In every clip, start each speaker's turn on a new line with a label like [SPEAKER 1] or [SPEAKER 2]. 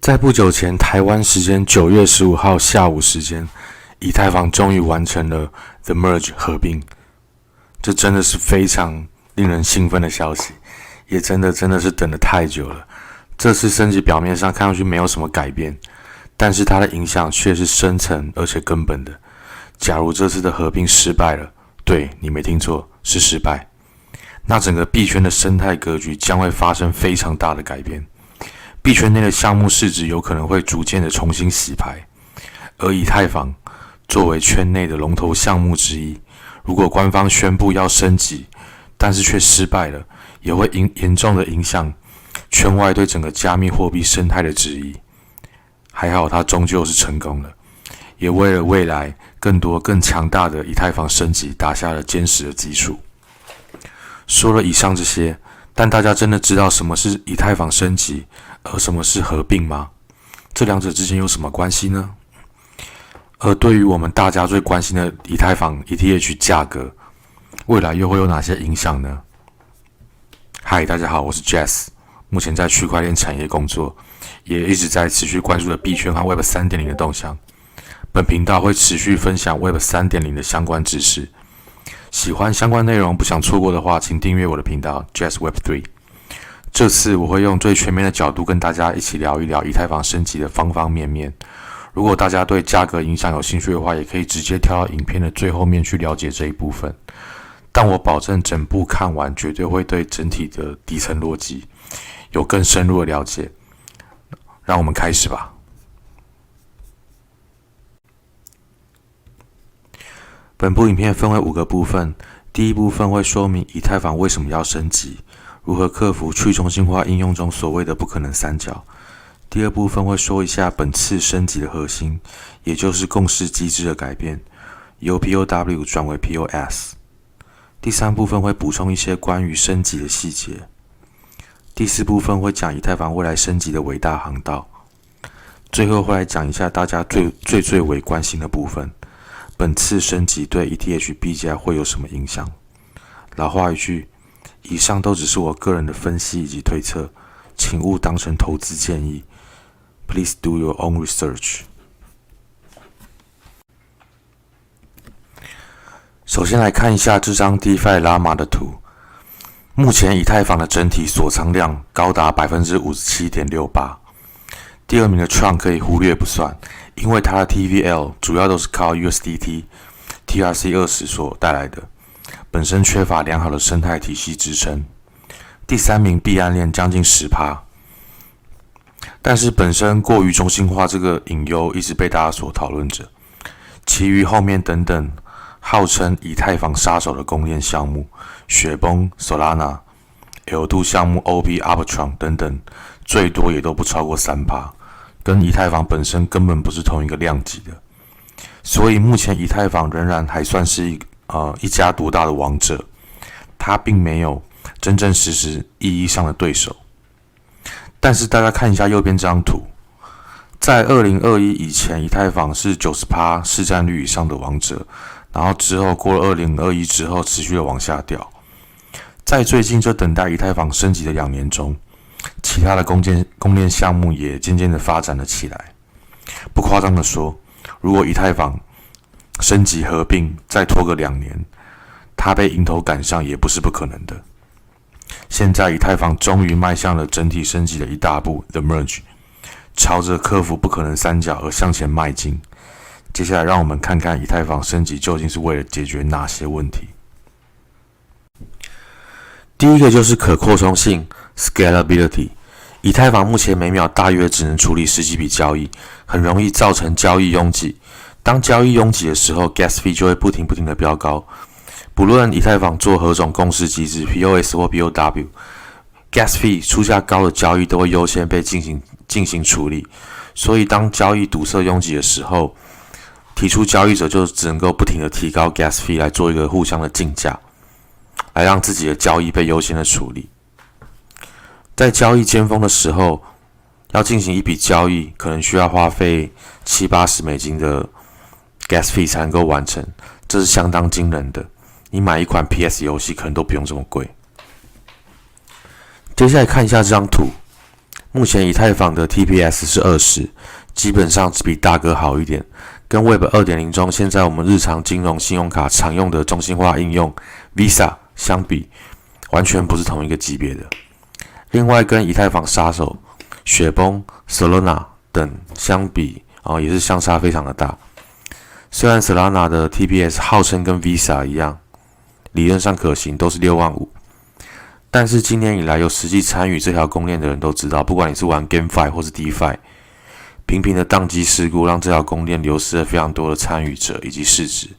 [SPEAKER 1] 在不久前，台湾时间9月15号下午时间，以太坊终于完成了 The Merge 合并，这真的是非常令人兴奋的消息，也真的是等得太久了。这次升级表面上看上去没有什么改变，但是它的影响却是深层而且根本的。假如这次的合并失败了，对，你没听错，是失败，那整个币圈的生态格局将会发生非常大的改变。币圈内的项目市值有可能会逐渐的重新洗牌，而以太坊作为圈内的龙头项目之一，如果官方宣布要升级，但是却失败了，也会严重的影响圈外对整个加密货币生态的质疑。还好它终究是成功了，也为了未来更多更强大的以太坊升级打下了坚实的基础。说了以上这些，但大家真的知道什么是以太坊升级，而什么是合并吗？这两者之间有什么关系呢？而对于我们大家最关心的以太坊 ETH 价格，未来又会有哪些影响呢？嗨，大家好，我是 Jess， 目前在区块链产业工作，也一直在持续关注着币圈和 Web 3.0 的动向。本频道会持续分享 Web 3.0 的相关知识。喜欢相关内容不想错过的话，请订阅我的频道 Jess Web3。这次我会用最全面的角度跟大家一起聊一聊以太坊升级的方方面面。如果大家对价格影响有兴趣的话，也可以直接跳到影片的最后面去了解这一部分。但我保证整部看完绝对会对整体的底层逻辑有更深入的了解。让我们开始吧。本部影片分为5个部分，第一部分会说明以太坊为什么要升级，如何克服去中心化应用中所谓的不可能三角。第二部分会说一下本次升级的核心，也就是共识机制的改变，由 POW 转为 POS。第三部分会补充一些关于升级的细节。第四部分会讲以太坊未来升级的伟大航道。最后会来讲一下大家最为关心的部分，本次升级对 ETH 币价会有什么影响？老话一句，以上都只是我个人的分析以及推测，请勿当成投资建议。Please do your own research. 首先来看一下这张 DeFi Llama 的图。目前以太坊的整体锁仓量高达 57.68%。第二名的 Tron 可以忽略不算，因为它的 TVL 主要都是靠 USDT、TRC20 所带来的，本身缺乏良好的生态体系支撑。第三名币安链将近 10%， 但是本身过于中心化这个隐忧一直被大家所讨论着。其余后面等等号称以太坊杀手的公链项目，雪崩、Solana、L2 项目 OP、Arbitrum 等等，最多也都不超过 3%， 跟以太坊本身根本不是同一个量级的。所以目前以太坊仍然还算是一家独大的王者，它并没有真正实质意义上的对手。但是大家看一下右边这张图，在2021以前，以太坊是 90% 市占率以上的王者，然后之后过了2021之后持续的往下掉。在最近这等待以太坊升级的2年中，其他的公链项目也渐渐的发展了起来。不夸张的说，如果以太坊升级合并再拖个2年，它被迎头赶上也不是不可能的。现在以太坊终于迈向了整体升级的一大步 The Merge， 朝着克服不可能三角而向前迈进。接下来让我们看看以太坊升级究竟是为了解决哪些问题。第一个就是可扩充性 Scalability。 以太坊目前每秒大约只能处理10几笔交易，很容易造成交易拥挤。当交易拥挤的时候， Gas fee 就会不停的飙高。不论以太坊做何种共识机制 POS 或 POW， Gas fee 出价高的交易都会优先被进行处理。所以当交易堵塞拥挤的时候，提出交易者就只能够不停的提高 Gas fee 来做一个互相的竞价，来让自己的交易被优先的处理。在交易尖峰的时候，要进行一笔交易，可能需要花费$70-80的 Gas fee 才能够完成，这是相当惊人的。你买一款 PS 游戏可能都不用这么贵。接下来看一下这张图，目前以太坊的 TPS 是20，基本上只比大哥好一点，跟 Web 2.0 中现在我们日常金融信用卡常用的中心化应用 Visa 相比，完全不是同一个级别的。另外，跟以太坊杀手、雪崩、Solana 等相比，也是相差非常的大。虽然 Solana 的 TPS 号称跟 Visa 一样，理论上可行，都是6万5，但是今年以来有实际参与这条公链的人都知道，不管你是玩 GameFi 或是 DeFi， 频频的宕机事故让这条公链流失了非常多的参与者以及市值。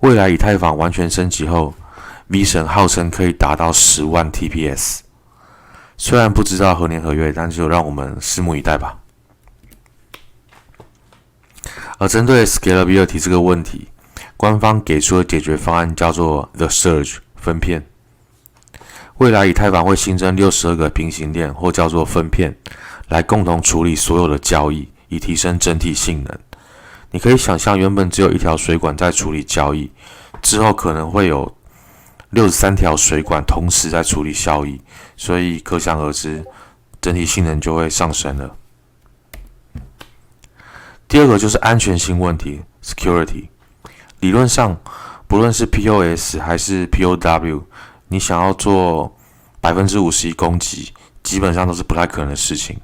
[SPEAKER 1] 未来以太坊完全升级后 ，V 神号称可以达到10万 TPS， 虽然不知道何年何月，但就让我们拭目以待吧。而针对 scalability 这个问题，官方给出的解决方案叫做 The Surge 分片。未来以太坊会新增62个平行链，或叫做分片，来共同处理所有的交易，以提升整体性能。你可以想象，原本只有一条水管在处理交易，之后可能会有63条水管同时在处理交易，所以可想而知，整体性能就会上升了。第二个就是安全性问题 （security）。理论上，不论是 POS 还是 POW， 你想要做51%攻击，基本上都是不太可能的事情。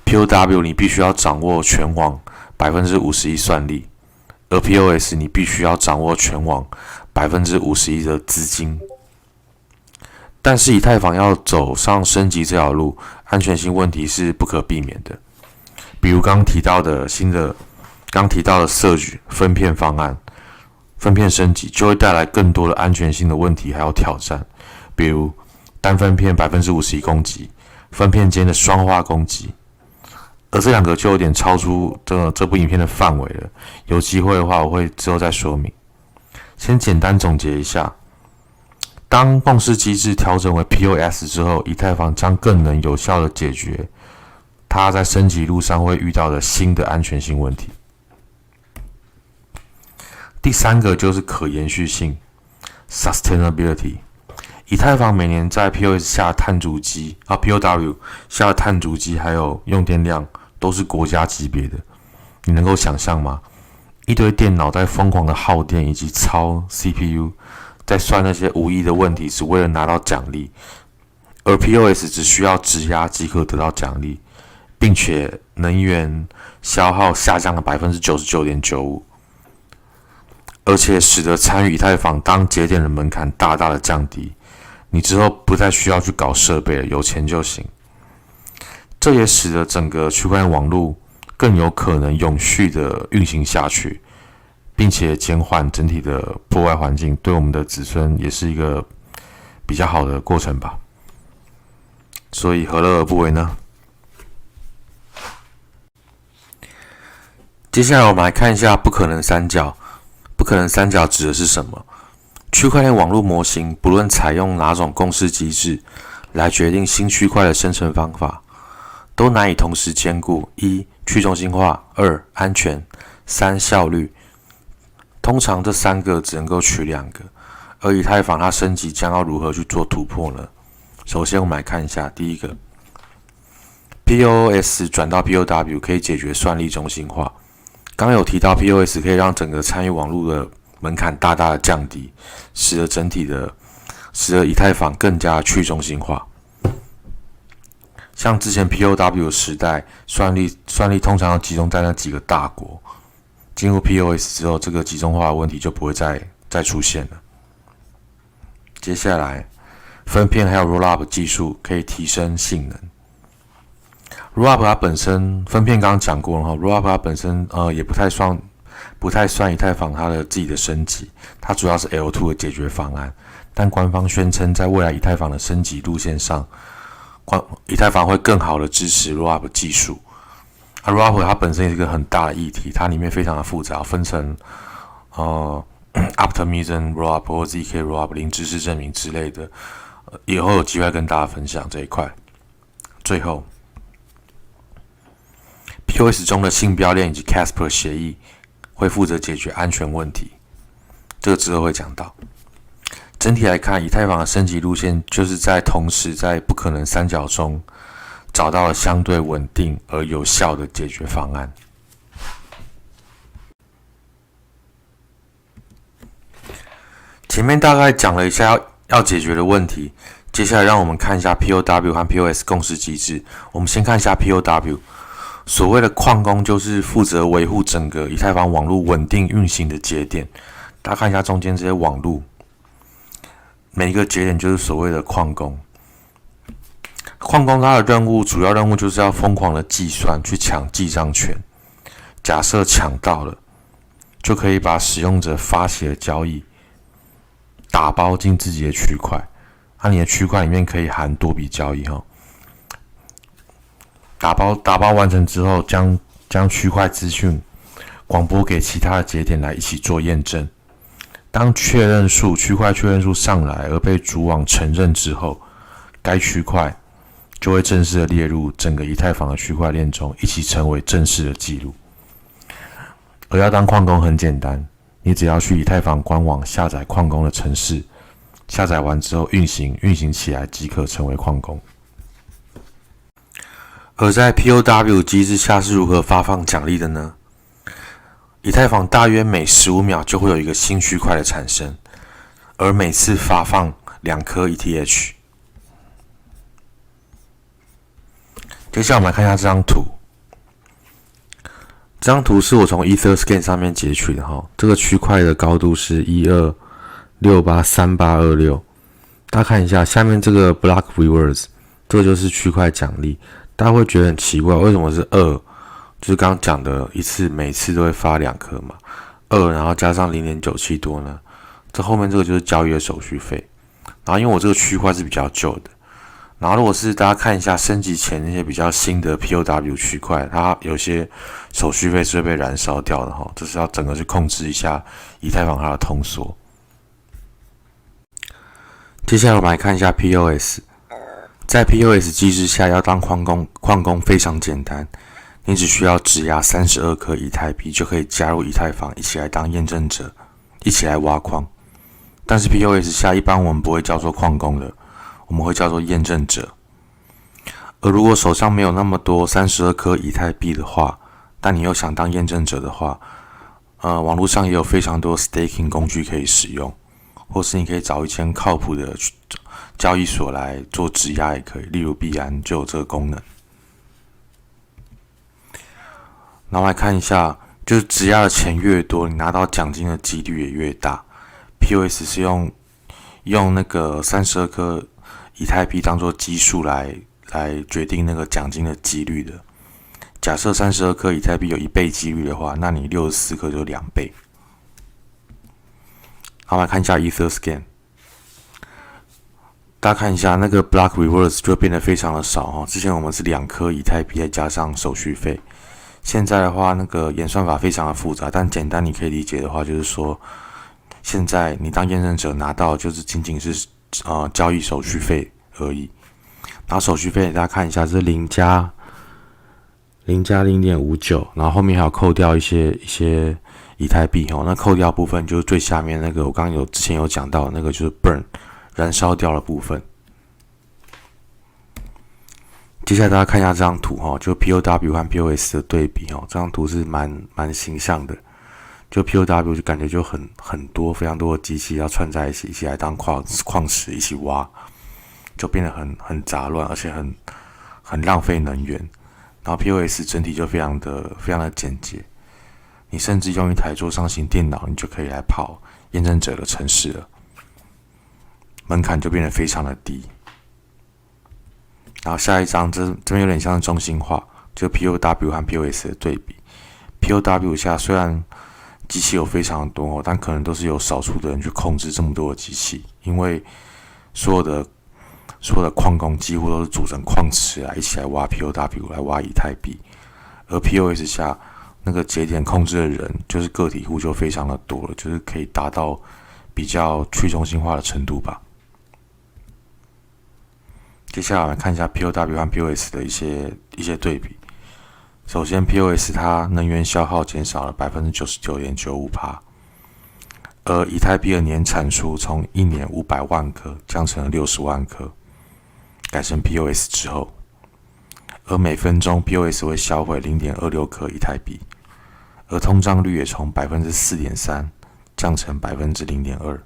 [SPEAKER 1] POW 你必须要掌握全网51%算力，而 POS 你必须要掌握全网51%的资金。但是以太坊要走上升级这条路，安全性问题是不可避免的。比如刚提到的Surge 分片方案，分片升级就会带来更多的安全性的问题还有挑战，比如单分片51%攻击，分片间的双化攻击，而这两个就有点超出这部影片的范围了。有机会的话，我会之后再说明。先简单总结一下，当共识机制调整为 POS 之后，以太坊将更能有效的解决它在升级路上会遇到的新的安全性问题。第三个就是可延续性 （sustainability）。以太坊每年在 POS 下的碳足迹POW 下的碳足迹还有用电量都是国家级别的，你能够想象吗？一堆电脑在疯狂的耗电以及超 CPU， 在算那些无意的问题，只为了拿到奖励，而 POS 只需要质押即可得到奖励，并且能源消耗下降了 99.95%， 而且使得参与以太坊当节点的门槛大大的降低，你之后不再需要去搞设备了，有钱就行。这也使得整个区块链网络更有可能永续的运行下去，并且减缓整体的破坏环境，对我们的子孙也是一个比较好的过程吧。所以何乐而不为呢？接下来我们来看一下不可能三角。不可能三角指的是什么？区块链网络模型不论采用哪种共识机制来决定新区块的生成方法，都难以同时兼顾1. 去中心化， 2. 安全， 3. 效率。通常这3个只能够取2个，而以太坊它升级将要如何去做突破呢？首先我们来看一下第一个 POS 转到 POW 可以解决算力中心化。刚有提到 POS 可以让整个参与网络的门槛大大的降低，使得以太坊更加去中心化。像之前 POW 时代，算力通常要集中在那几个大国，进入 POS 之后，这个集中化的问题就不会再出现了。接下来，分片还有 Rollup 技术可以提升性能。Rollup 它本身分片刚刚讲过了哈 ，Rollup 它本身也不太算以太坊它的自己的升级，它主要是 L2 的解决方案。但官方宣称，在未来以太坊的升级路线上，以太坊会更好的支持 Rollup 技术。Rollup 它本身也是一个很大的议题，它里面非常的复杂，分成Optimism Rollup 或 ZK Rollup 零知识证明之类的，以后有机会跟大家分享这一块。最后 POS 中的信标链以及 Casper 协议会负责解决安全问题，这个之后会讲到。整体来看，以太坊的升级路线就是同时在不可能三角中找到了相对稳定而有效的解决方案。前面大概讲了一下要解决的问题，接下来让我们看一下 POW 和 POS 共识机制。我们先看一下 POW。所谓的矿工就是负责维护整个以太坊网络稳定运行的节点。大家看一下中间这些网路，每一个节点就是所谓的矿工。矿工他的主要任务就是要疯狂的计算，去抢记账权。假设抢到了，就可以把使用者发起的交易打包进自己的区块。你的区块里面可以含多笔交易哈。打包完成之后，将区块资讯广播给其他的节点来一起做验证。当区块确认数上来而被主网承认之后，该区块就会正式的列入整个以太坊的区块链中，一起成为正式的记录。而要当矿工很简单，你只要去以太坊官网下载矿工的程式，下载完之后运行起来即可成为矿工。而在 POW 机制下是如何发放奖励的呢？以太坊大约每15秒就会有一个新区块的产生，而每次发放2颗 ETH。接下来我们来看一下这张图。这张图是我从 EtherScan 上面截取的哈，这个区块的高度是12683826。大家看一下下面这个 Block Rewards， 这个就是区块奖励。大家会觉得很奇怪，为什么是2？就是刚刚讲的每次都会发2颗嘛，2然后加上0.97多呢？这后面这个就是交易的手续费。然后因为我这个区块是比较旧的，然后如果是大家看一下升级前那些比较新的 POW 区块，它有些手续费是会被燃烧掉的哈，这是要整个去控制一下以太坊它的通缩。接下来我们来看一下 POS。在 POS 机制下，要当矿工非常简单，你只需要质押32颗以太币就可以加入以太坊，一起来当验证者，一起来挖矿。但是 POS 下，一般我们不会叫做矿工的，我们会叫做验证者。而如果手上没有那么多32颗以太币的话，但你又想当验证者的话，网络上也有非常多 staking 工具可以使用，或是你可以找一间靠谱的交易所来做质押也可以，例如币安就有这个功能。然后来看一下，就是质押的钱越多，你拿到奖金的几率也越大。POS 是用那个32颗以太币当做基数来决定那个奖金的几率的。假设32颗以太币有1倍几率的话，那你64颗就2倍。好，来看一下 EtherScan。大家看一下那个 Block Rewards 就变得非常的少哈。之前我们是2颗以太币再加上手续费，现在的话那个演算法非常的复杂，但简单你可以理解的话就是说，现在你当验证者拿到就是仅仅是交易手续费而已。然后手续费大家看一下是0加 0.59， 然后后面还有扣掉一些以太币那扣掉部分就是最下面那个我刚刚之前有讲到那个就是 burn 燃烧掉的部分。接下来大家看一下这张图就 POW 和 POS 的对比这张图是蛮形象的。就 POW 就感觉就很多非常多的机器要串在一起来当矿石一起挖，就变得很杂乱，而且很浪费能源。然后 POS 整体就非常的简洁，你甚至用一台桌上型电脑，你就可以来跑验证者的程式了，门槛就变得非常的低。然后下一张这边有点像中心化，就 POW 和 POS 的对比。POW 下虽然机器有非常多但可能都是由少数的人去控制这么多的机器，因为所有的矿工几乎都是组成矿池一起来挖 POW 来挖以太币，而 POS 下那个节点控制的人就是个体户就非常的多了，就是可以达到比较去中心化的程度吧。接下来我们看一下 POW 和 POS 的一些对比。首先 POS 它能源消耗减少了 99.95%， 而以太币的年产出从1年500万颗降成了60万颗，改成 POS 之后，而每分钟 POS 会销毁 0.26 颗以太币，而通胀率也从 4.3% 降成 0.2%。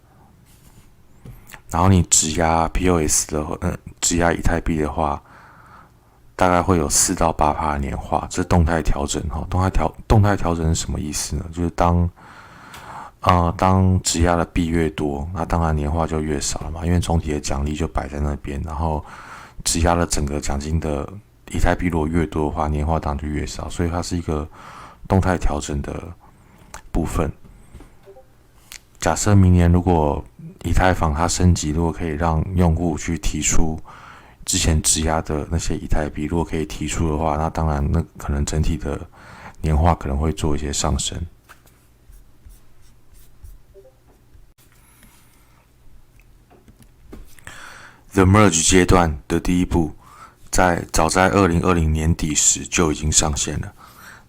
[SPEAKER 1] 然后你质押 POS 的质押以太币的话，大概会有4到8%的年化，这是动态调整哈。动态调整是什么意思呢？就是当质押的币越多，那当然年化就越少了嘛，因为总体的奖励就摆在那边，然后质押了整个奖金的以太币如果越多的话，年化当然就越少，所以它是一个动态调整的部分。假设明年如果以太坊它升级，如果可以让用户去提出之前质押的那些以太币，如果可以提出的话，那当然那可能整体的年化可能会做一些上升。The Merge 阶段的第一步，早在2020年底时就已经上线了，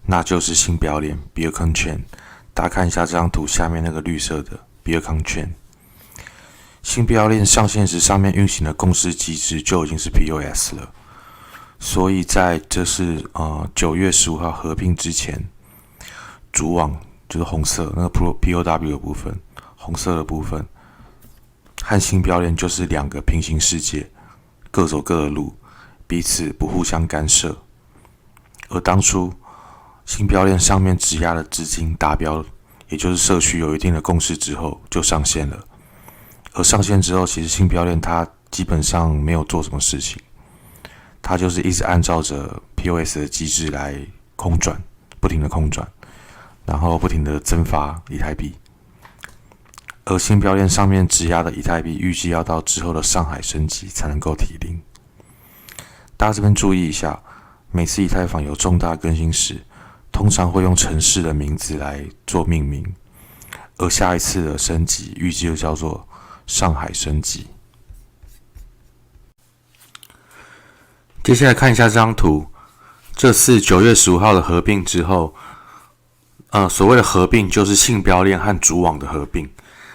[SPEAKER 1] 那就是新标链 Bitcoin Chain。大家看一下这张图下面那个绿色的 Bitcoin Chain。新标链上线时，上面运行的共识机制就已经是 POS 了，所以在这是9月15号合并之前，主网就是红色那个 POW 的部分，红色的部分和新标链就是2个平行世界，各走各的路，彼此不互相干涉。而当初新标链上面质押的资金达标，也就是社区有一定的共识之后，就上线了。而上线之后，其实新标链它基本上没有做什么事情，它就是一直按照着 POS 的机制来空转，不停的空转，然后不停的增发以太币。而新标链上面质押的以太币，预计要到之后的上海升级才能够提领。大家这边注意一下，每次以太坊有重大更新时，通常会用城市的名字来做命名，而下一次的升级预计就叫做上海升级。接下来看一下这张图，这次9月15号的合并之后，所谓的合并就是信标链和主网的合并。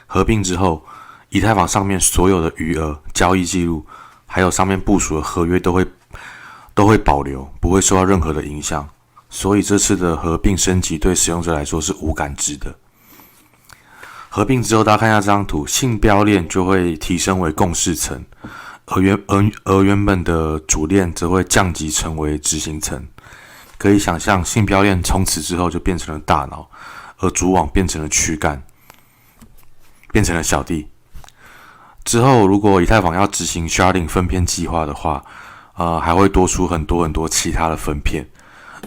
[SPEAKER 1] 合并之后，以太坊上面所有的余额、交易记录，还有上面部署的合约都会保留，不会受到任何的影响。所以这次的合并升级对使用者来说是无感知的。合并之后，大家看一下这张图，信标链就会提升为共识层，而原本的主链则会降级成为执行层。可以想象，信标链从此之后就变成了大脑，而主网变成了躯干，变成了小弟。之后，如果以太坊要执行 sharding 分片计划的话，还会多出很多其他的分片，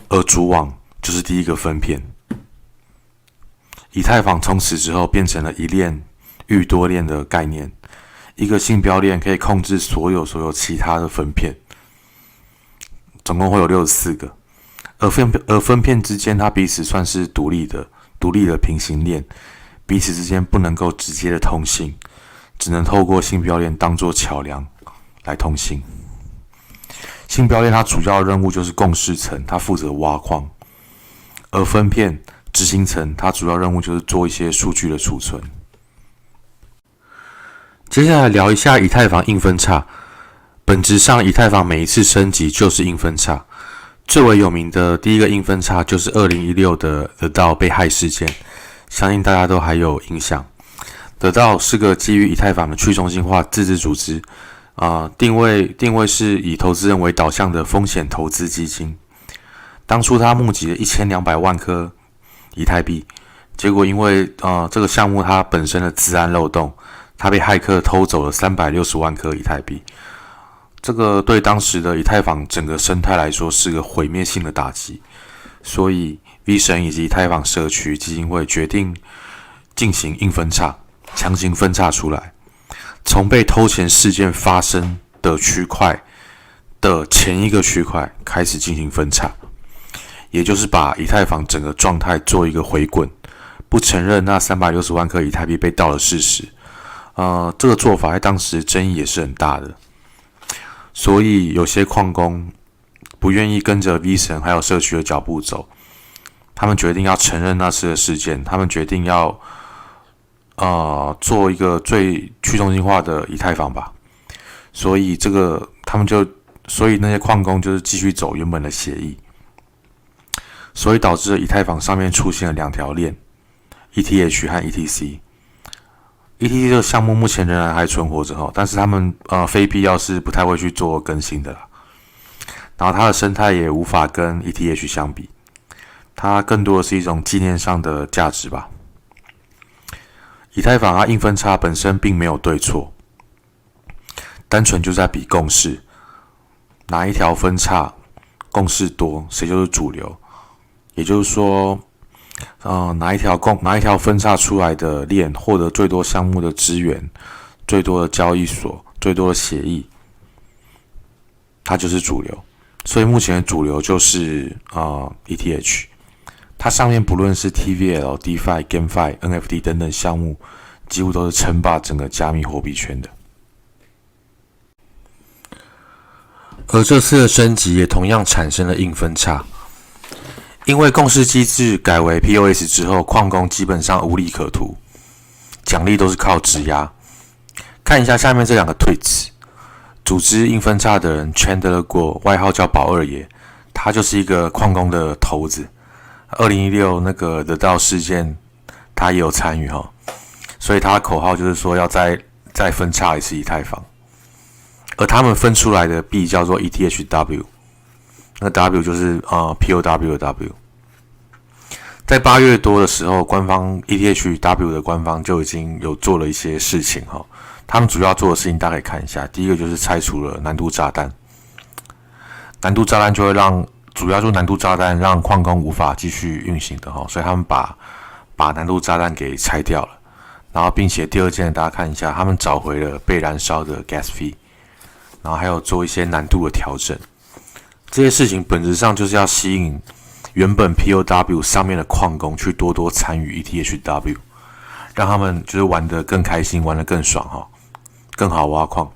[SPEAKER 1] 而主网就是第一个分片。以太坊从此之后变成了一链愈多链的概念，一个信标链可以控制所有其他的分片，总共会有64个，而分片之间它彼此算是独立的平行链，彼此之间不能够直接的通信，只能透过信标链当作桥梁来通信。信标链它主要任务就是共识层，它负责挖矿，而分片执行层它主要任务就是做一些数据的储存。接下来聊一下以太坊硬分叉。本质上，以太坊每一次升级就是硬分叉。最为有名的第一个硬分叉就是2016的 The DAO 被害事件，相信大家都还有印象。The DAO 是个基于以太坊的去中心化自治组织，定位是以投资人为导向的风险投资基金。当初他募集了1200万颗以太币，结果因为这个项目它本身的资安漏洞，它被骇客偷走了360万颗以太币。这个对当时的以太坊整个生态来说是个毁灭性的打击，所以 V 神以及以太坊社区基金会决定进行硬分叉，强行分叉出来，从被偷钱事件发生的区块的前一个区块开始进行分叉，也就是把以太坊整个状态做一个回滚，不承认那360万颗以太币被盗的事实。这个做法在当时争议也是很大的，所以有些矿工不愿意跟着 V 神还有社区的脚步走，他们决定要承认那次的事件，他们决定要做一个最去中心化的以太坊吧，所以他们就所以那些矿工就是继续走原本的协议，所以导致了以太坊上面出现了2条链 ，ETH 和 ETC。ETC 这个项目目前仍然还存活着但是他们非必要是不太会去做更新的啦。然后它的生态也无法跟 ETH 相比，它更多的是一种纪念上的价值吧。以太坊它硬分叉本身并没有对错，单纯就在比共识，哪一条分叉共识多，谁就是主流。也就是说，哪一条分叉出来的链获得最多项目的资源、最多的交易所、最多的协议，它就是主流。所以目前的主流就是ETH， 它上面不论是 TVL、DeFi、GameFi、NFT 等等项目，几乎都是称霸整个加密货币圈的。而这次的升级也同样产生了硬分叉，因为共识机制改为 POS 之后，矿工基本上无利可图，奖励都是靠质押。看一下下面这2个tweets。组织硬分叉的人 Chandler Guo， 外号叫宝二爷，他就是一个矿工的头子。2016那个The DAO事件，他也有参与所以他的口号就是说要再分叉一次以太坊。而他们分出来的币叫做 ETHW， 那 W 就是POW 的 W。在8月多的时候，官方 ETHW 的官方就已经有做了一些事情他们主要做的事情大家可以看一下，第一个就是拆除了难度炸弹，难度炸弹就会主要就是难度炸弹让矿工无法继续运行的所以他们把难度炸弹给拆掉了，然后并且第二件大家看一下，他们找回了被燃烧的 gas fee， 然后还有做一些难度的调整，这些事情本质上就是要吸引原本 POW 上面的矿工去多多参与 ETHW， 让他们就是玩得更开心，玩得更爽更好挖矿。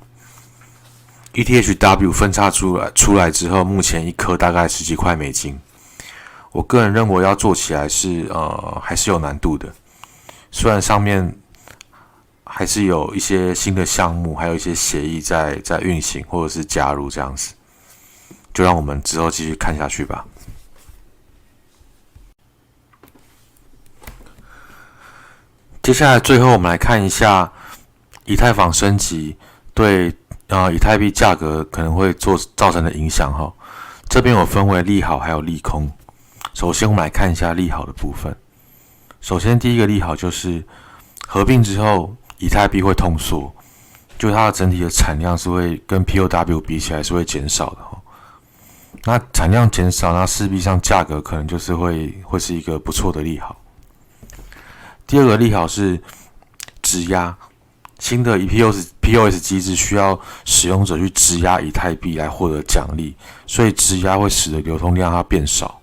[SPEAKER 1] ETHW 分叉出来之后，目前1颗大概10几块美金。我个人认为要做起来是还是有难度的，虽然上面还是有一些新的项目，还有一些协议在运行或者是加入这样子，就让我们之后继续看下去吧。接下来最后我们来看一下以太坊升级对以太币价格可能会造成的影响这边有分为利好还有利空。首先我们来看一下利好的部分。首先第一个利好就是合并之后以太币会通缩，就它的整体的产量是会跟 POW 比起来是会减少的那产量减少，那势必上价格可能就是会是一个不错的利好。第二个利好是质押，新的 POS 机制需要使用者去质押以太币来获得奖励，所以质押会使得流通量它变少。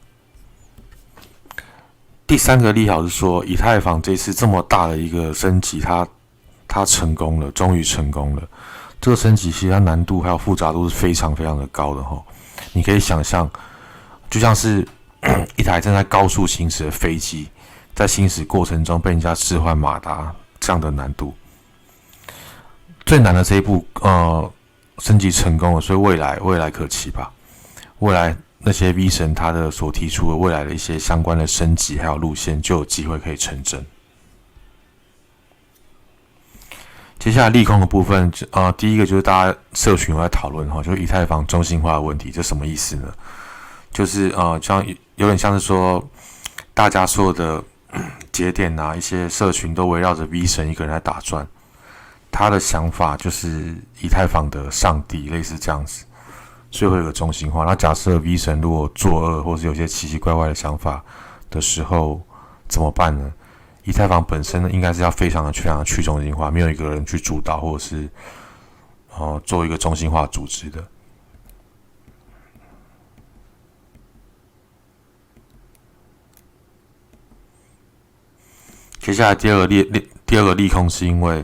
[SPEAKER 1] 第三个利好是说，以太坊这次这么大的一个升级，它成功了，终于成功了。这个升级其实它难度还有复杂度是非常非常的高的你可以想象，就像是一台正在高速行驶的飞机，在行驶过程中被人家置换马达这样的难度。最难的这一步升级成功了，所以未来可期吧。未来那些 V 神他的所提出的未来的一些相关的升级还有路线就有机会可以成真。接下来利空的部分第一个就是大家社群有在讨论就是以太坊中心化的问题，这什么意思呢？就是像有点像是说大家所有的节点一些社群都围绕着 V 神一个人在打转，他的想法就是以太坊的上帝，类似这样子，所以会有个中心化。那假设 V 神如果作恶或是有些奇奇怪怪的想法的时候怎么办呢？以太坊本身应该是要非常去中心化，没有一个人去主导或者是做一个中心化组织的。接下来第二个利空是因为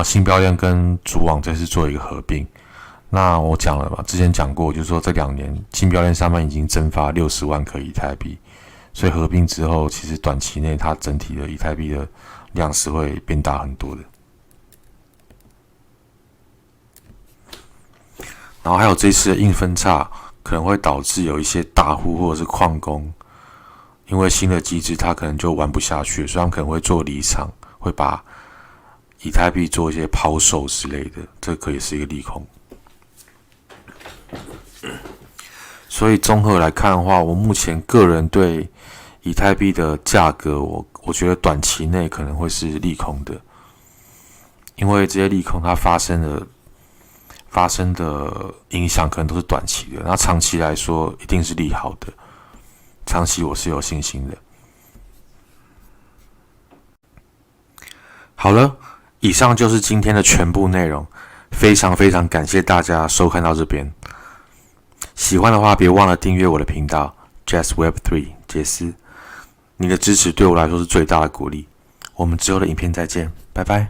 [SPEAKER 1] 新标链跟主网这次做一个合并。那我讲了嘛，之前讲过，就是说这2年新标链上面已经增发60万颗以太币，所以合并之后，其实短期内它整体的以太币的量是会变大很多的。然后还有这次的硬分叉可能会导致有一些大户或者是矿工，因为新的机制他可能就玩不下去，所以他们可能会做离场，会把以太币做一些抛售之类的，这可以是一个利空。所以综合来看的话，我目前个人对以太币的价格，我觉得短期内可能会是利空的，因为这些利空它发生的影响可能都是短期的，那长期来说一定是利好的，长期我是有信心的。好了，以上就是今天的全部内容，非常非常感谢大家收看到这边。喜欢的话，别忘了订阅我的频道 Jazz Web3 杰斯，你的支持对我来说是最大的鼓励。我们之后的影片再见，拜拜。